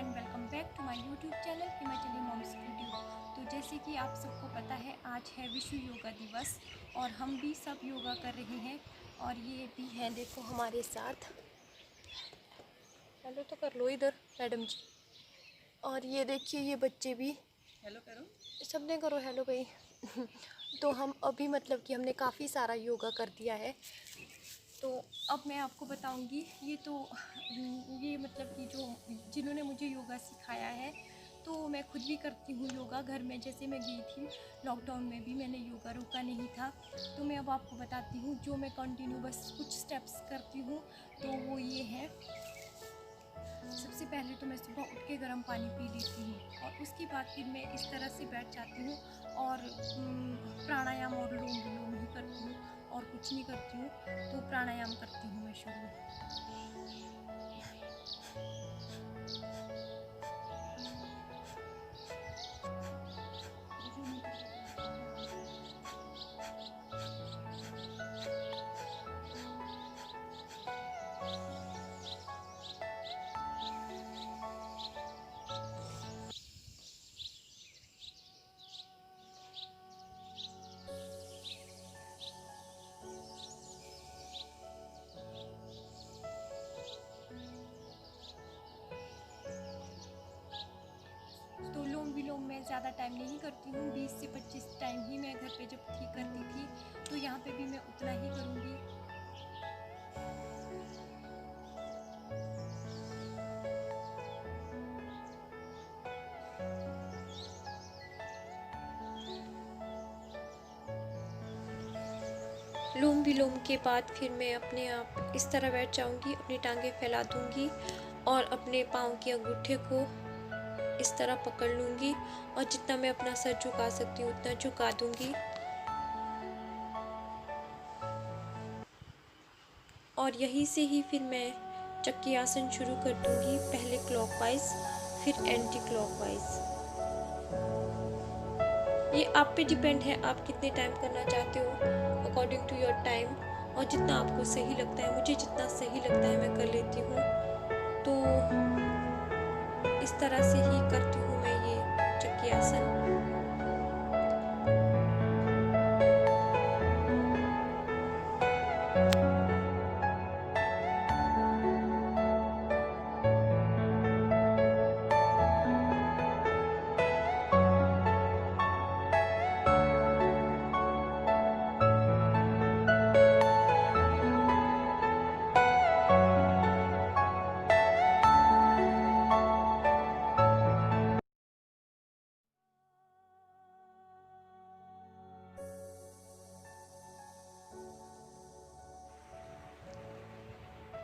And welcome back to my YouTube channel Himachali moms video. तो जैसे कि आप सबको पता है, आज है विश्व योगा दिवस और हम भी सब योगा कर रहे हैं। और ये भी हैं, देखो हमारे साथ। हेलो तो कर लो इधर मैडम जी। और ये देखिए, ये बच्चे भी हेलो करो, सबने करो हेलो भाई। तो हम अभी मतलब कि हमने काफ़ी सारा योगा कर दिया है। तो अब मैं आपको बताऊंगी, ये मतलब कि जो जिन्होंने मुझे योगा सिखाया है, तो मैं खुद भी करती हूँ योगा घर में। जैसे मैं गई थी लॉकडाउन में भी मैंने योगा रोका नहीं था। तो मैं अब आपको बताती हूँ जो मैं कंटिन्यू बस कुछ स्टेप्स करती हूँ। तो वो ये है, सबसे पहले तो मैं सुबह उठ के गर्म पानी पी लेती हूँ और उसके बाद फिर मैं इस तरह से बैठ जाती हूँ और प्राणायाम और लोम विलोम ही करती हूँ और कुछ नहीं करती हूँ। तो प्राणायाम करती हूँ मैं शुरू। तो लोम विलोम मैं ज़्यादा टाइम नहीं करती हूँ, 20 से 25 टाइम ही मैं घर पे जब ठीक करती थी। तो यहाँ पे भी मैं उतना ही करूँगी। लोम विलोम के बाद फिर मैं अपने आप इस तरह बैठ जाऊँगी, अपनी टांगें फैला दूँगी और अपने पाँव के अंगूठे को इस तरह पकड़ लूँगी और जितना मैं अपना सर झुका सकती हूँ उतना झुका दूँगी। और यहीं से ही फिर मैं चक्की आसन शुरू कर दूँगी, पहले क्लॉकवाइज फिर एंटी क्लॉकवाइज। ये आप पे डिपेंड है, आप कितने टाइम करना चाहते हो अकॉर्डिंग टू योर टाइम और जितना आपको सही लगता है। मुझे जितना सही लगता है मैं कर लेती हूँ। तो इस तरह से ही करती हूँ मैं ये चक्की आसन।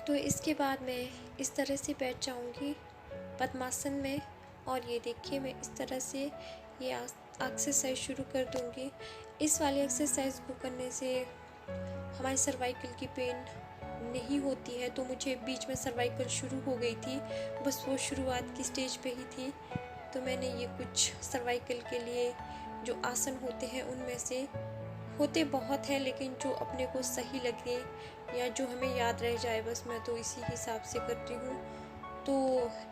तो इसके बाद मैं इस तरह से बैठ जाऊंगी पद्मासन में। और ये देखिए, मैं इस तरह से ये एक्सरसाइज शुरू कर दूंगी। इस वाली एक्सरसाइज को करने से हमारी सर्वाइकल की पेन नहीं होती है। तो मुझे बीच में सर्वाइकल शुरू हो गई थी, बस वो शुरुआत की स्टेज पे ही थी। तो मैंने ये कुछ सर्वाइकल के लिए जो आसन होते हैं, उनमें से होते बहुत हैं, लेकिन जो अपने को सही लगे या जो हमें याद रह जाए, बस मैं तो इसी हिसाब से करती हूँ। तो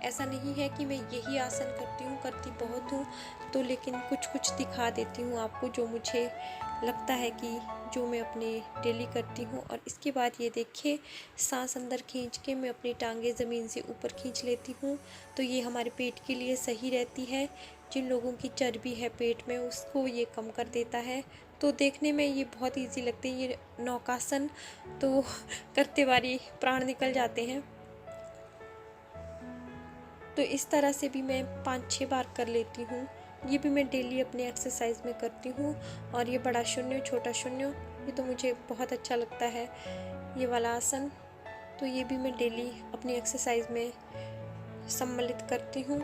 ऐसा नहीं है कि मैं यही आसन करती हूँ, करती बहुत हूँ। तो लेकिन कुछ कुछ दिखा देती हूँ आपको जो मुझे लगता है कि जो मैं अपने डेली करती हूँ। और इसके बाद ये देखिए, सांस अंदर खींच के मैं अपनी टांगें ज़मीन से ऊपर खींच लेती हूँ। तो ये हमारे पेट के लिए सही रहती है। जिन लोगों की चर्बी है पेट में, उसको ये कम कर देता है। तो देखने में ये बहुत इजी लगते हैं, ये नौकासन। तो करते बारी प्राण निकल जाते हैं। तो इस तरह से भी मैं 5-6 बार कर लेती हूँ। ये भी मैं डेली अपने एक्सरसाइज में करती हूँ। और ये बड़ा शून्य, छोटा शून्य, ये तो मुझे बहुत अच्छा लगता है, ये वाला आसन। तो ये भी मैं डेली अपनी एक्सरसाइज में सम्मिलित करती हूँ।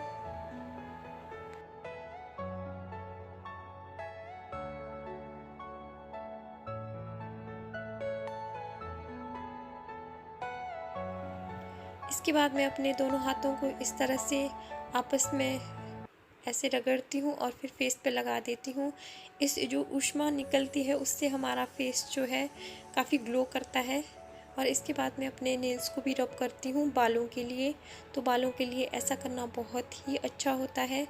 इसके बाद मैं अपने दोनों हाथों को इस तरह से आपस में ऐसे रगड़ती हूँ और फिर फेस पे लगा देती हूँ। इस जो ऊष्मा निकलती है उससे हमारा फेस जो है काफ़ी ग्लो करता है। और इसके बाद मैं अपने नेल्स को भी रब करती हूँ बालों के लिए। तो बालों के लिए ऐसा करना बहुत ही अच्छा होता है।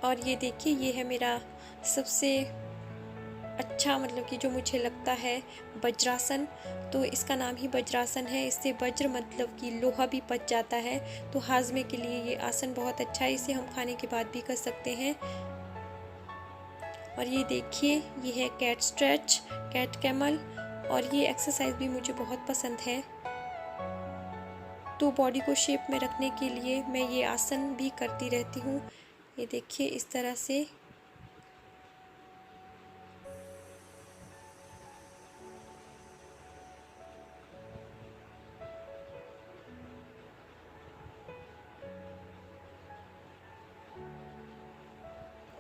और ये देखिए, ये है मेरा सबसे अच्छा मतलब कि जो मुझे लगता है वज्रासन। तो इसका नाम ही वज्रासन है। इससे वज्र मतलब कि लोहा भी पच जाता है। तो हाजमे के लिए ये आसन बहुत अच्छा है। इसे हम खाने के बाद भी कर सकते हैं। और ये देखिए, ये है कैट स्ट्रेच, कैट कैमल। और ये एक्सरसाइज भी मुझे बहुत पसंद है। तो बॉडी को शेप में रखने के लिए मैं ये आसन भी करती रहती हूँ। ये देखिए इस तरह से।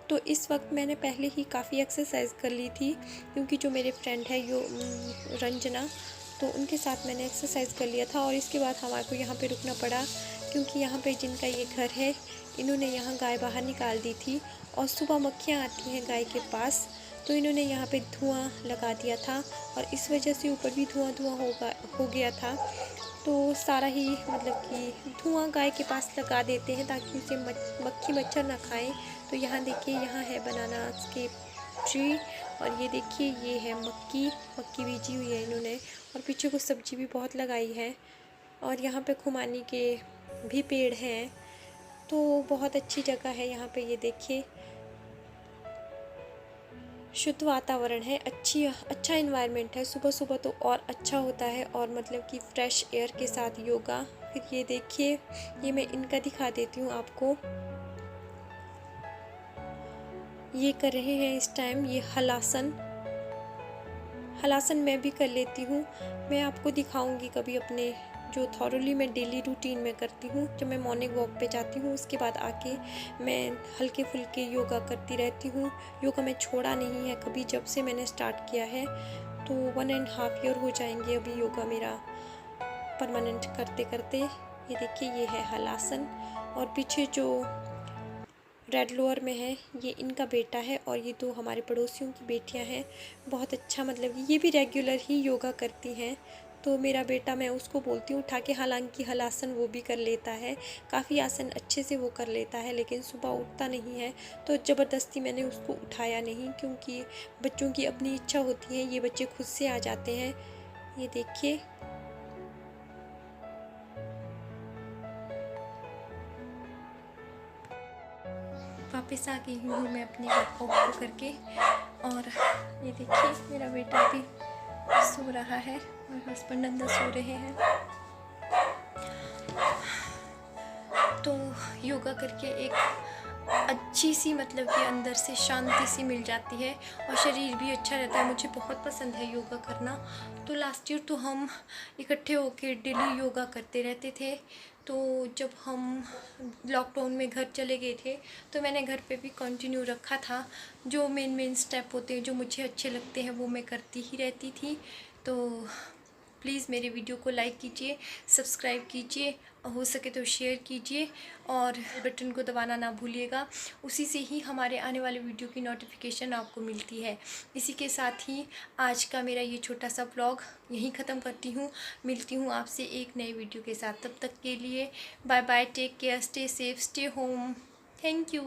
तो इस वक्त मैंने पहले ही काफ़ी एक्सरसाइज कर ली थी, क्योंकि जो मेरे फ्रेंड है रंजना, तो उनके साथ मैंने एक्सरसाइज कर लिया था। और इसके बाद हमारे को यहाँ पे रुकना पड़ा, क्योंकि यहाँ पे जिनका ये घर है, इन्होंने यहाँ गाय बाहर निकाल दी थी। और सुबह मक्खियाँ आती हैं गाय के पास, तो इन्होंने यहाँ पे धुआं लगा दिया था। और इस वजह से ऊपर भी धुआं धुआं हो गया था। तो सारा ही मतलब कि धुआं गाय के पास लगा देते हैं ताकि उसे मक्खी मच्छर ना खाएं। तो यहाँ देखिए, यहाँ है बनाना के ट्री। और ये देखिए, ये है मक्की बीजी हुई है इन्होंने। और पीछे कुछ सब्जी भी बहुत लगाई है। और यहाँ पे खुमानी के भी पेड़ हैं। तो बहुत अच्छी जगह है यहाँ पे। ये देखिए, शुद्ध वातावरण है, अच्छा इन्वायरमेंट है। सुबह सुबह तो और अच्छा होता है, और मतलब कि फ्रेश एयर के साथ योगा। फिर ये देखिए, ये मैं इनका दिखा देती हूँ आपको। ये कर रहे हैं इस टाइम ये हलासन मैं भी कर लेती हूँ। मैं आपको दिखाऊंगी कभी अपने जो थॉरली मैं डेली रूटीन में करती हूँ। जब मैं मॉर्निंग वॉक पे जाती हूँ, उसके बाद आके मैं हल्के फुल्के योगा करती रहती हूँ। योगा मैं छोड़ा नहीं है कभी, जब से मैंने स्टार्ट किया है। तो 1.5 ईयर हो जाएंगे अभी योगा मेरा परमानेंट करते करते। ये देखिए, ये है हलासन। और पीछे जो रेड लोअर में है, ये इनका बेटा है। और ये दो हमारे पड़ोसियों की बेटियां हैं। बहुत अच्छा मतलब ये भी रेगुलर ही योगा करती हैं। तो मेरा बेटा, मैं उसको बोलती हूँ उठा के, हालांकि हलासन वो भी कर लेता है, काफ़ी आसन अच्छे से वो कर लेता है, लेकिन सुबह उठता नहीं है। तो ज़बरदस्ती मैंने उसको उठाया नहीं, क्योंकि बच्चों की अपनी इच्छा होती है, ये बच्चे खुद से आ जाते हैं। ये देखिए, वापस आ गई हूँ मैं अपने वर्कआउट को करके। और ये देखिए, मेरा बेटा भी सो रहा है और हस्बैंड अंदर सो रहे हैं। तो योगा करके एक अच्छी सी मतलब कि अंदर से शांति सी मिल जाती है, और शरीर भी अच्छा रहता है। मुझे बहुत पसंद है योगा करना। तो लास्ट ईयर तो हम इकट्ठे होकर डेली योगा करते रहते थे। तो जब हम लॉकडाउन में घर चले गए थे, तो मैंने घर पे भी कंटिन्यू रखा था। जो मेन स्टेप होते हैं, जो मुझे अच्छे लगते हैं, वो मैं करती ही रहती थी। तो प्लीज़ मेरे वीडियो को लाइक कीजिए, सब्सक्राइब कीजिए, हो सके तो शेयर कीजिए, और बटन को दबाना ना भूलिएगा। उसी से ही हमारे आने वाले वीडियो की नोटिफिकेशन आपको मिलती है। इसी के साथ ही आज का मेरा ये छोटा सा ब्लॉग यहीं ख़त्म करती हूँ। मिलती हूँ आपसे एक नए वीडियो के साथ। तब तक के लिए bye bye, take care, stay safe, stay home. Thank you.